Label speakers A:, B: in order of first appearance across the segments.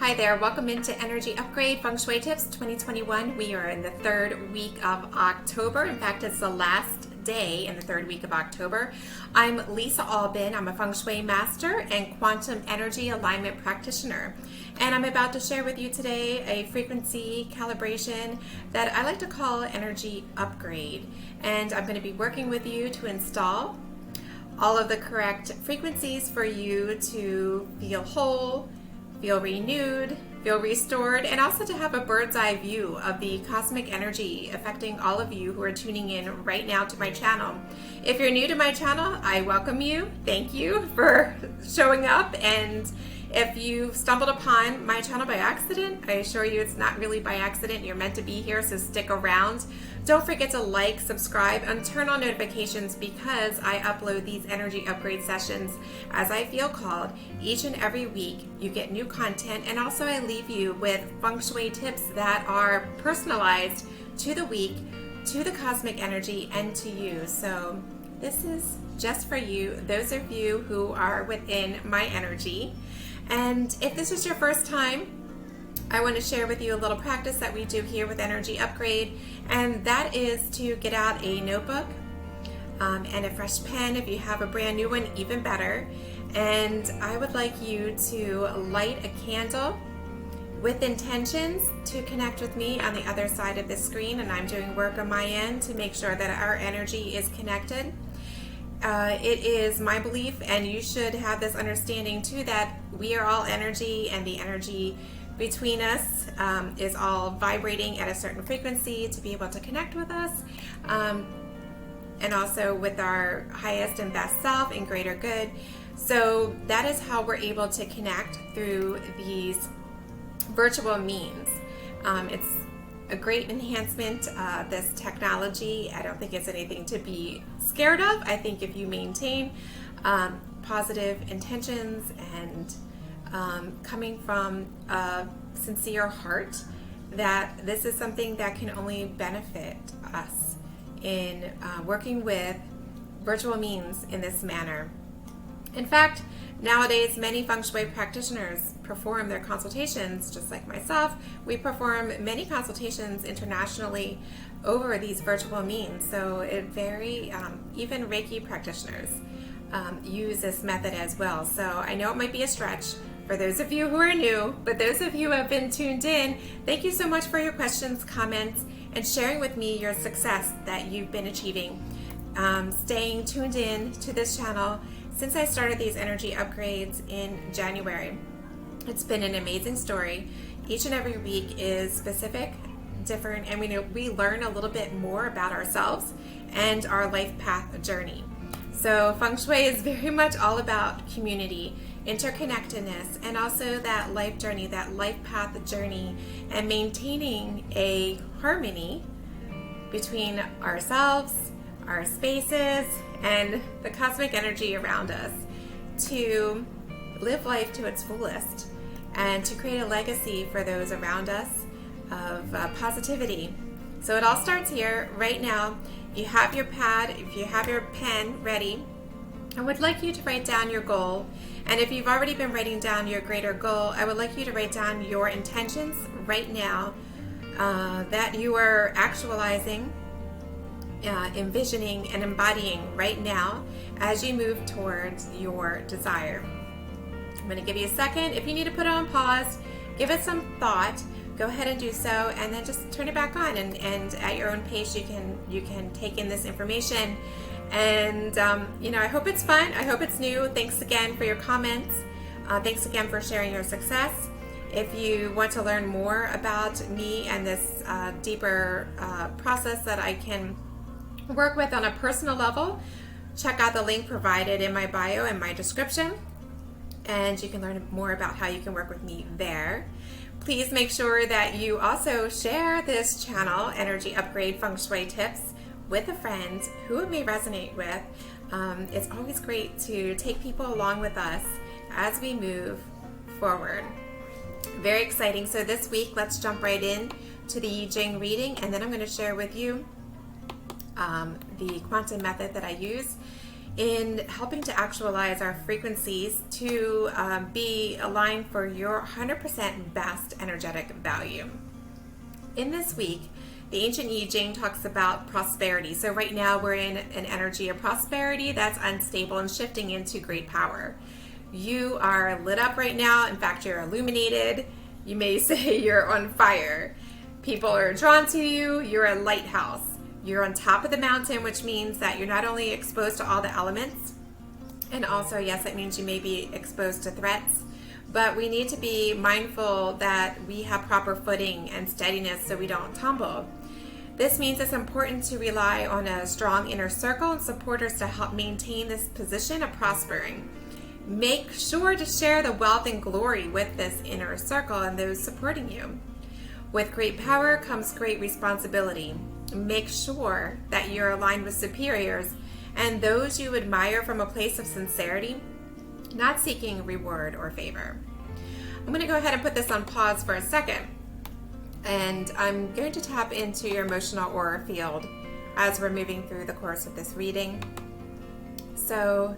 A: Hi there, welcome into Energy Upgrade Feng Shui Tips 2021. We are in the third week of October. In fact, it's the last day in the third week of October. I'm Lisa Albin. I'm a Feng Shui master and quantum energy alignment practitioner. And I'm about to share with you today a frequency calibration that I like to call energy upgrade. And I'm going to be working with you to install all of the correct frequencies for you to feel whole, feel renewed, feel restored, and also to have a bird's eye view of the cosmic energy affecting all of you who are tuning in right now to my channel. If you're new to my channel, I welcome you. Thank you for showing up. And if you stumbled upon my channel by accident, I assure you it's not really by accident. You're meant to be here, so stick around. Don't forget to like, subscribe, and turn on notifications because I upload these energy upgrade sessions as I feel called each and every week. You get new content, and also I leave you with Feng Shui tips that are personalized to the week, to the cosmic energy, and to you. So this is just for you, those of you who are within my energy. And if this is your first time, I want to share with you a little practice that we do here with Energy Upgrade, and that is to get out a notebook and a fresh pen. If you have a brand new one, even better. And I would like you to light a candle with intentions to connect with me on the other side of the screen, and I'm doing work on my end to make sure that our energy is connected. It is my belief, and you should have this understanding too, that we are all energy, and the energy between us is all vibrating at a certain frequency to be able to connect with us, and also with our highest and best self and greater good. So that is how we're able to connect through these virtual means. It's a great enhancement, this technology. I don't think it's anything to be scared of. I think if you maintain positive intentions and coming from a sincere heart, that this is something that can only benefit us in working with virtual means in this manner. In fact, nowadays many Feng Shui practitioners perform their consultations, just like myself. We perform many consultations internationally over these virtual means. So it even Reiki practitioners use this method as well. So I know it might be a stretch for those of you who are new, but those of you who have been tuned in, thank you so much for your questions, comments, and sharing with me your success that you've been achieving. Staying tuned in to this channel since I started these energy upgrades in January. It's been an amazing story. Each and every week is specific, different, and we learn a little bit more about ourselves and our life path journey. So Feng Shui is very much all about community, interconnectedness, and also that life journey, that life path journey, and maintaining a harmony between ourselves, our spaces, and the cosmic energy around us to live life to its fullest and to create a legacy for those around us of positivity. So it all starts here right now. If you have your pad, if you have your pen ready, I would like you to write down your goal. And if you've already been writing down your greater goal, I would like you to write down your intentions right now that you are actualizing, envisioning, and embodying right now as you move towards your desire. I'm going to give you a second. If you need to put it on pause, give it some thought, go ahead and do so, and then just turn it back on, and at your own pace you can take in this information. And I hope it's fun. I hope it's new. Thanks again for your comments. Thanks again for sharing your success. If you want to learn more about me and this deeper process that I can work with on a personal level, check out the link provided in my bio and my description, and you can learn more about how you can work with me there. Please make sure that you also share this channel, Energy Upgrade Feng Shui Tips, with a friend who it may resonate with. It's always great to take people along with us as we move forward. Very exciting. So this week, let's jump right in to the Yijing Reading, and then I'm going to share with you the quantum method that I use in helping to actualize our frequencies to be aligned for your 100% best energetic value. In this week, the ancient Yijing talks about prosperity. So right now we're in an energy of prosperity that's unstable and shifting into great power. You are lit up right now. In fact, you're illuminated. You may say you're on fire. People are drawn to you. You're a lighthouse. You're on top of the mountain, which means that you're not only exposed to all the elements, and also, yes, it means you may be exposed to threats, but we need to be mindful that we have proper footing and steadiness so we don't tumble. This means it's important to rely on a strong inner circle and supporters to help maintain this position of prospering. Make sure to share the wealth and glory with this inner circle and those supporting you. With great power comes great responsibility. Make sure that you're aligned with superiors and those you admire from a place of sincerity, not seeking reward or favor. I'm going to go ahead and put this on pause for a second, and I'm going to tap into your emotional aura field as we're moving through the course of this reading. So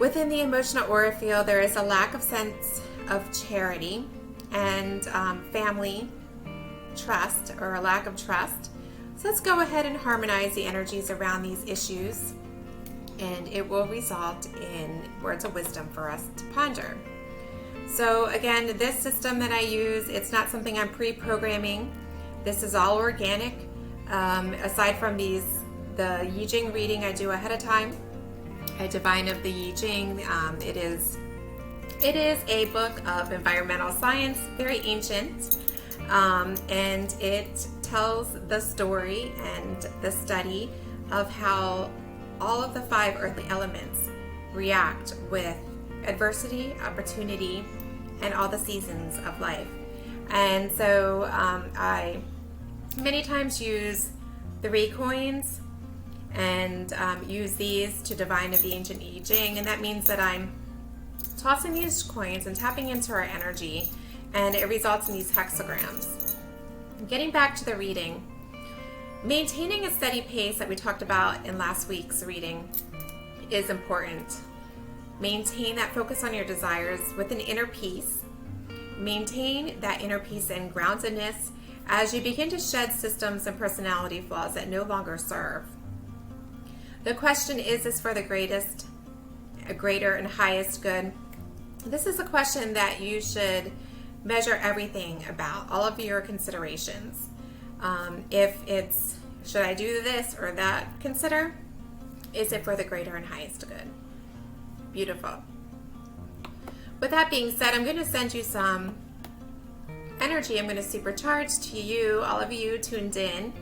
A: within the emotional aura field, there is a lack of sense of charity and family trust, or a lack of trust. So let's go ahead and harmonize the energies around these issues, and it will result in words of wisdom for us to ponder. So again, this system that I use, it's not something I'm pre-programming. This is all organic. Aside from the Yijing reading I do ahead of time, I divine of the Yijing. It is a book of environmental science, very ancient, and it tells the story and the study of how all of the 5 earthly elements react with adversity, opportunity, and all the seasons of life. And so I many times use 3 coins and use these to divine of the ancient Yijing, and that means that I'm tossing these coins and tapping into our energy, and it results in these hexagrams. Getting back to the reading, maintaining a steady pace that we talked about in last week's reading is important. Maintain that focus on your desires with an inner peace. Maintain that inner peace and groundedness as you begin to shed systems and personality flaws that no longer serve. The question is this for the greater and highest good? This is a question that you should measure everything about, all of your considerations. If it's, should I do this or that, consider, is it for the greater and highest good? Beautiful. With that being said, I'm going to send you some energy. I'm going to supercharge to you, all of you tuned in.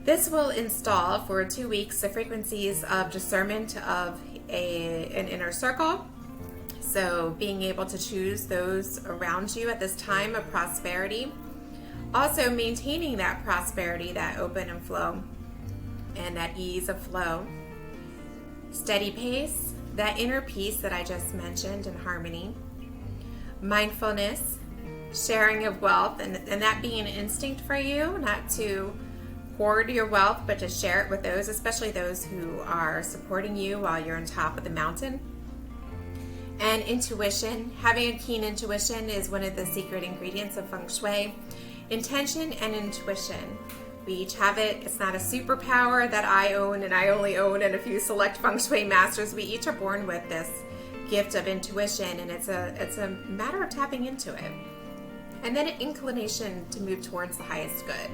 A: This will install for 2 weeks the frequencies of discernment of an inner circle. So being able to choose those around you at this time of prosperity. Also maintaining that prosperity, that open and flow, and that ease of flow. Steady pace, that inner peace that I just mentioned, and harmony. Mindfulness, sharing of wealth, and that being an instinct for you, not to hoard your wealth, but to share it with those, especially those who are supporting you while you're on top of the mountain. And intuition, having a keen intuition is one of the secret ingredients of Feng Shui. Intention and intuition. We each have it. It's not a superpower that I own and I only own and a few select Feng Shui masters. We each are born with this gift of intuition, and it's a matter of tapping into it. And then an inclination to move towards the highest good.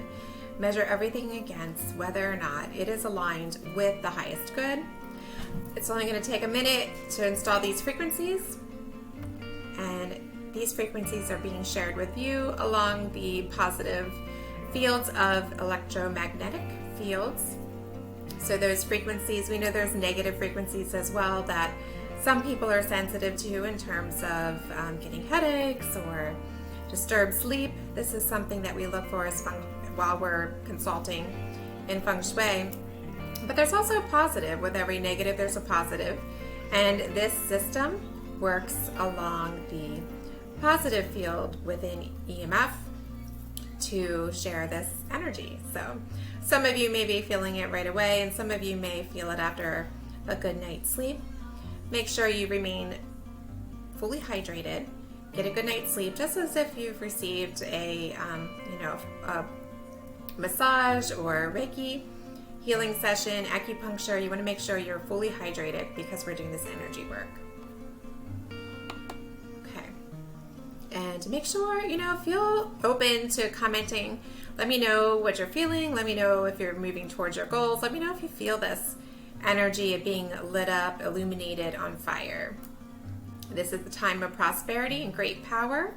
A: Measure everything against whether or not it is aligned with the highest good. It's only going to take a minute to install these frequencies, and these frequencies are being shared with you along the positive fields of electromagnetic fields. So those frequencies, we know there's negative frequencies as well that some people are sensitive to in terms of getting headaches or disturbed sleep. This is something that we look for as while we're consulting in Feng Shui. But there's also a positive. With every negative, there's a positive. And this system works along the positive field within EMF to share this energy. So some of you may be feeling it right away, and some of you may feel it after a good night's sleep. Make sure you remain fully hydrated. Get a good night's sleep, just as if you've received a massage or Reiki healing session, acupuncture. You want to make sure you're fully hydrated because we're doing this energy work. Okay. And make sure, feel open to commenting. Let me know what you're feeling. Let me know if you're moving towards your goals. Let me know if you feel this energy of being lit up, illuminated, on fire. This is the time of prosperity and great power.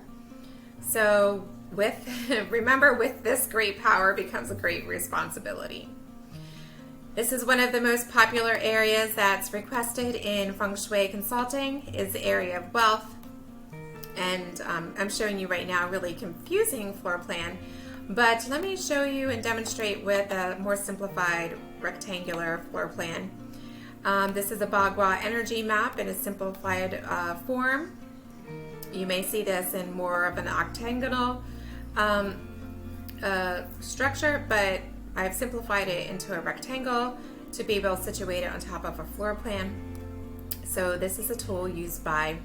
A: So remember, with this great power becomes a great responsibility. This is one of the most popular areas that's requested in Feng Shui consulting, is the area of wealth. And I'm showing you right now a really confusing floor plan, but let me show you and demonstrate with a more simplified rectangular floor plan. This is a Bagua energy map in a simplified form. You may see this in more of an octagonal structure, but I've simplified it into a rectangle to be able to situate it on top of a floor plan. So this is a tool used by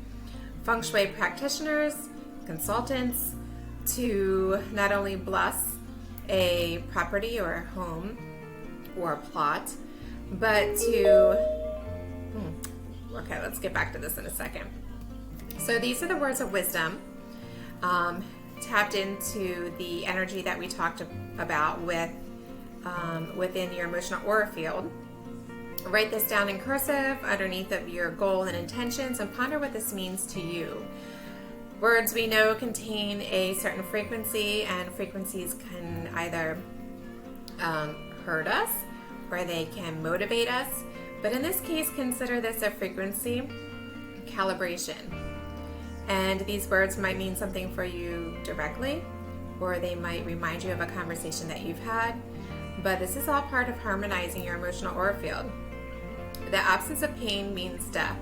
A: Feng Shui practitioners, consultants, to not only bless a property or a home or a plot, but okay, let's get back to this in a second. So these are the words of wisdom, tapped into the energy that we talked about within your emotional aura field. Write this down in cursive underneath of your goal and intentions, and ponder what this means to you. Words, we know, contain a certain frequency, and frequencies can either hurt us or they can motivate us. But in this case, consider this a frequency calibration. And these words might mean something for you directly, or they might remind you of a conversation that you've had. But this is all part of harmonizing your emotional aura field. The absence of pain means death.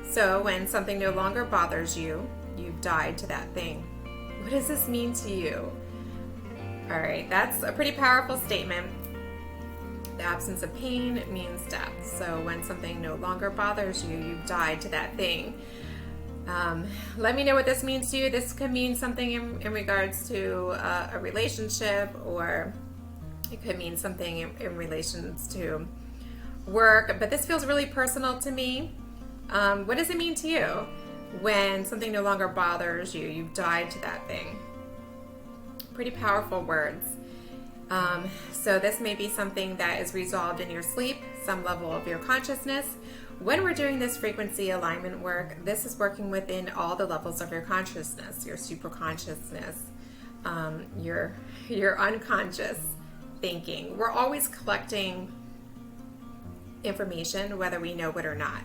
A: So when something no longer bothers you, you've died to that thing. What does this mean to you? All right, that's a pretty powerful statement. The absence of pain means death. So when something no longer bothers you, you've died to that thing. Let me know what this means to you. This could mean something in regards to a relationship, or it could mean something in relations to work, but this feels really personal to me. What does it mean to you? When something no longer bothers you, you've died to that thing. Pretty powerful words. So this may be something that is resolved in your sleep, some level of your consciousness. When we're doing this frequency alignment work, this is working within all the levels of your consciousness, your superconsciousness, your unconscious thinking. We're always collecting information, whether we know it or not.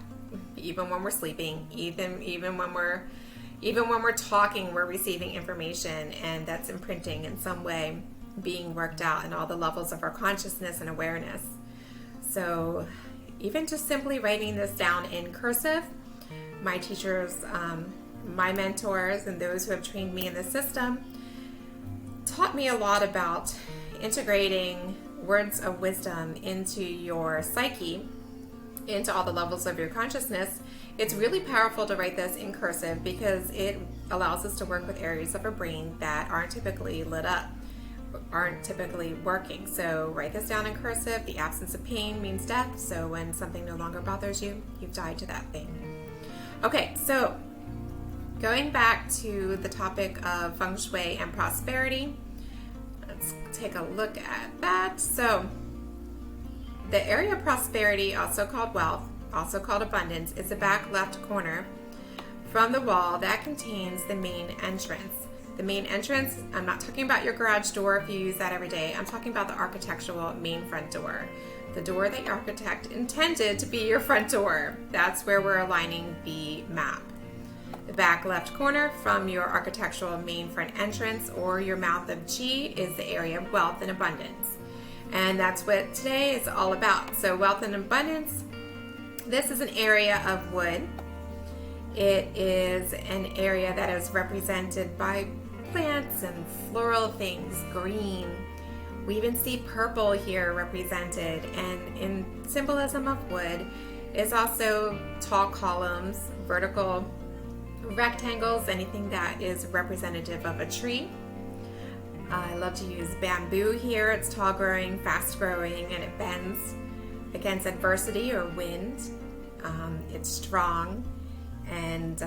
A: Even when we're sleeping, even when we're talking, we're receiving information, and that's imprinting in some way, being worked out in all the levels of our consciousness and awareness. So even just simply writing this down in cursive, my teachers, my mentors, and those who have trained me in the system taught me a lot about integrating words of wisdom into your psyche, into all the levels of your consciousness. It's really powerful to write this in cursive because it allows us to work with areas of our brain that aren't typically lit up, aren't typically working. So write this down in cursive. The absence of pain means death. So when something no longer bothers you, you've died to that thing. Okay, so going back to the topic of Feng Shui and prosperity, let's take a look at that. So the area of prosperity, also called wealth, also called abundance, is the back left corner from the wall that contains the main entrance. The main entrance, I'm not talking about your garage door if you use that every day. I'm talking about the architectural main front door. The door that your architect intended to be your front door. That's where we're aligning the map. The back left corner from your architectural main front entrance, or your mouth of Qi, is the area of wealth and abundance. And that's what today is all about. So wealth and abundance, this is an area of wood. It is an area that is represented by plants and floral things, green. We even see purple here represented. And in symbolism of wood, is also tall columns, vertical rectangles, anything that is representative of a tree. I love to use bamboo here. It's tall growing, fast growing, and it bends against adversity or wind. It's strong and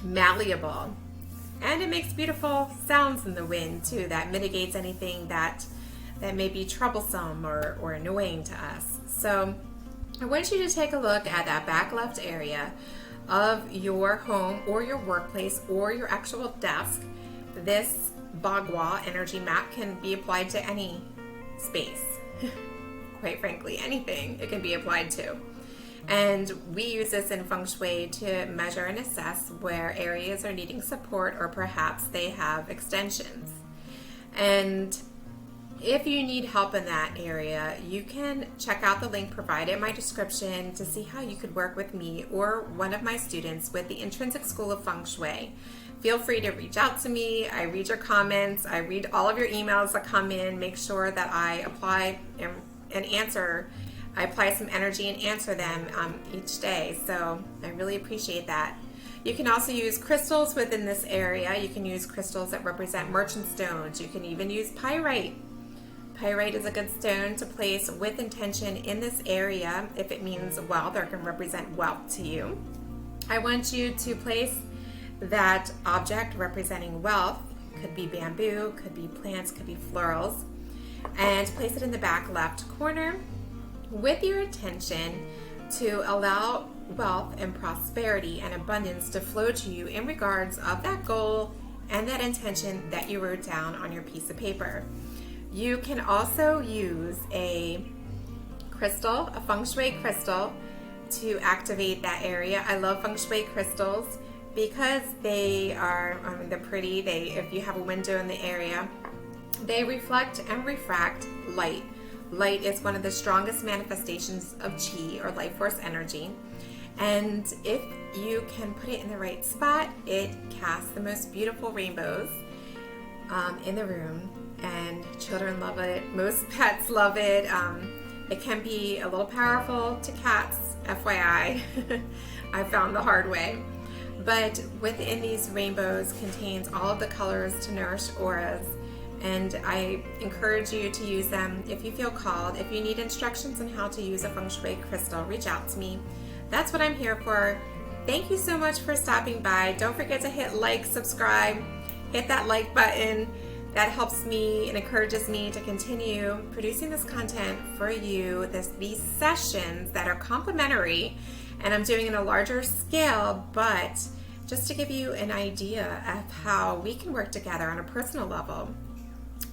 A: malleable, and it makes beautiful sounds in the wind too that mitigates anything that may be troublesome or annoying to us. So I want you to take a look at that back left area of your home or your workplace or your actual desk. This Bagua energy map can be applied to any space. Quite frankly, anything it can be applied to. And we use this in Feng Shui to measure and assess where areas are needing support or perhaps they have extensions. And if you need help in that area, you can check out the link provided in my description to see how you could work with me or one of my students with the Intrinsic School of Feng Shui. Feel free to reach out to me. I read your comments. I read all of your emails that come in. Make sure that I apply and answer. I apply some energy and answer them each day. So I really appreciate that. You can also use crystals within this area. You can use crystals that represent merchant stones. You can even use pyrite. Pyrite is a good stone to place with intention in this area if it means wealth or can represent wealth to you. I want you to place that object representing wealth, could be bamboo, could be plants, could be florals, and place it in the back left corner with your intention to allow wealth and prosperity and abundance to flow to you in regards of that goal and that intention that you wrote down on your piece of paper. You can also use a crystal, a Feng Shui crystal, to activate that area. I love Feng Shui crystals because they are, they're pretty. If you have a window in the area, they reflect and refract light. Light is one of the strongest manifestations of Qi or life force energy. And if you can put it in the right spot, it casts the most beautiful rainbows in the room. And children love it. Most pets love it. It can be a little powerful to cats, FYI. I found the hard way. But within these rainbows contains all of the colors to nourish auras. And I encourage you to use them if you feel called. If you need instructions on how to use a Feng Shui crystal, reach out to me. That's what I'm here for. Thank you so much for stopping by. Don't forget to hit like, subscribe, hit that like button. That helps me and encourages me to continue producing this content for you, these sessions that are complimentary, and I'm doing in a larger scale, but just to give you an idea of how we can work together on a personal level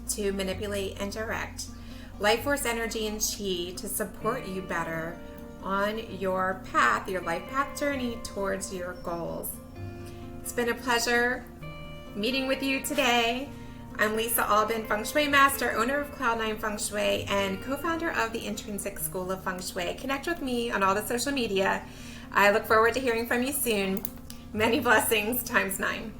A: to manipulate and direct life force energy and Qi to support you better on your path, your life path journey towards your goals. It's been a pleasure meeting with you today. I'm Lisa Albin, Feng Shui Master, owner of Cloud9 Feng Shui, and co-founder of the Intrinsic School of Feng Shui. Connect with me on all the social media. I look forward to hearing from you soon. Many blessings times 9.